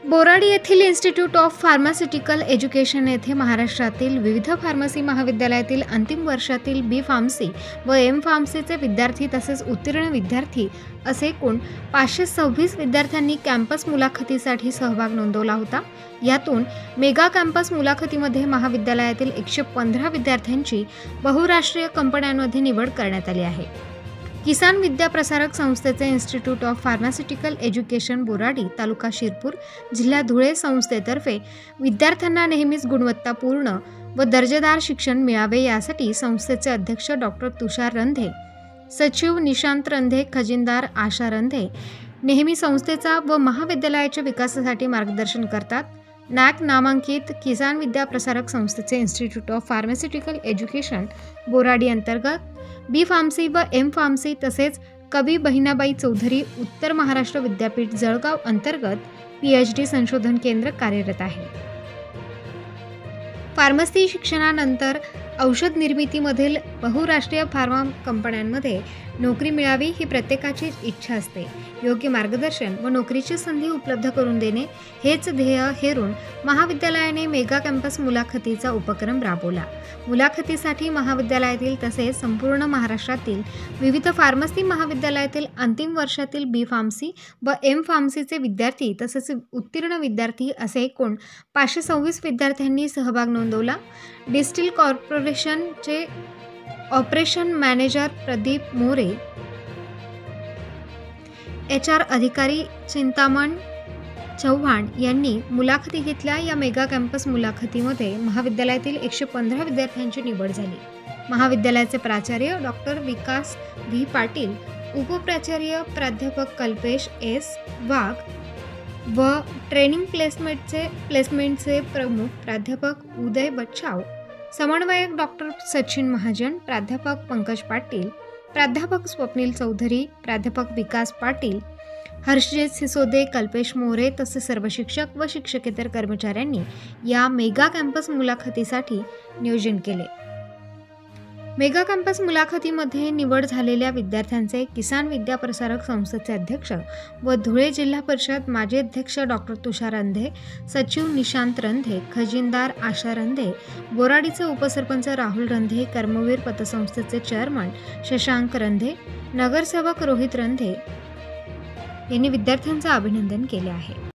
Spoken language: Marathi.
बोराडी येथील इन्स्टिट्यूट ऑफ फार्मास्युटिकल एज्युकेशन येथे महाराष्ट्रातील विविध फार्मसी महाविद्यालयातील अंतिम वर्षातील बी फार्मसी व एम फार्मसीचे विद्यार्थी तसेच उत्तीर्ण विद्यार्थी असे एकूण 526 विद्यार्थ्यांनी कॅम्पस मुलाखतीसाठी सहभाग नोंदवला होता। यातून मेगा कॅम्पस मुलाखतीमध्ये महाविद्यालयातील 115 विद्यार्थ्यांची बहुराष्ट्रीय कंपन्यांमध्ये निवड करण्यात आली आहे। किसान विद्या प्रसारक संस्थेचे institute of pharmaceutical education Boradi taluka Shirpur जिल्हा धुळे संस्थेतर्फे विद्यार्थ्यांना नेहमीच गुणवत्तापूर्ण व दर्जेदार शिक्षण मिळावे यासाठी संस्थेचे अध्यक्ष डॉक्टर तुषार रंधे, सचिव निशांत रंधे, खजिनदार आशा रंधे नेहमी संस्थेचा व महाविद्यालयाच्या विकासासाठी मार्गदर्शन करतात। नॅक नामांकित किसान विद्या प्रसारक संस्थेचे institute of pharmaceutical education Boradi अंतर्गत बी फार्मसी व एम फार्मसी तसेच कवी बहिणाबाई चौधरी उत्तर महाराष्ट्र विद्यापीठ जळगाव अंतर्गत PhD संशोधन केंद्र कार्यरत आहे। फार्मसी शिक्षणानंतर औषध निर्मितीमधील बहुराष्ट्रीय फार्मा कंपन्यांमध्ये नोकरी मिळावी ही प्रत्येकाची इच्छा असते। योग्य मार्गदर्शन व नोकरीची संधी उपलब्ध करून देणे हेच ध्येय हेरून महाविद्यालयाने मेगा कॅम्पस मुलाखतीचा उपक्रम राबवला। मुलाखतीसाठी महाविद्यालयातील तसेच संपूर्ण महाराष्ट्रातील विविध फार्मसी महाविद्यालयातील अंतिम वर्षातील बी फार्मसी व एम फार्मसीचे विद्यार्थी तसेच उत्तीर्ण विद्यार्थी असे एकूण 526 विद्यार्थ्यांनी सहभाग नोंदवला। डिस्टिल कॉर्पोरेशनचे operation manager Pradeep More, HR अधिकारी चिंतामण चव्हाण यांनी मुलाखती घेतल्या। या मेगा कॅम्पस मुलाखतीमध्ये महाविद्यालयातील 115 विद्यार्थ्यांची निवड झाली। महाविद्यालयाचे प्राचार्य डॉक्टर विकास V पाटील, उपप्राचार्य प्राध्यापक कल्पेश S वाघ व ट्रेनिंग प्लेसमेंटचे प्रमुख प्राध्यापक उदय बच्छाव, समन्वयक डॉक्टर सचिन महाजन, प्राध्यापक पंकज पाटील, प्राध्यापक स्वप्नील चौधरी, प्राध्यापक विकास पाटील, हर्षजित सिसोदे, कल्पेश मोरे तसेच सर्व शिक्षक व शिक्षकेतर कर्मचाऱ्यांनी या मेगा कॅम्पस मुलाखतीसाठी नियोजन केले। मेगा कॅम्पस मुलाखतीमध्ये निवड झालेल्या विद्यार्थ्यांचे किसान विद्या प्रसारक संस्थेचे अध्यक्ष व धुळे जिल्हा परिषद माजी अध्यक्ष डॉक्टर तुषार रंधे, सचिव निशांत रंधे, खजिनदार आशा रंधे, बोराडीचे उपसरपंच राहुल रंधे, कर्मवीर पतसंस्थेचे चेअरमन शशांक रंधे, नगरसेवक रोहित रंधे यांनी विद्यार्थ्यांचे अभिनंदन केले आहे।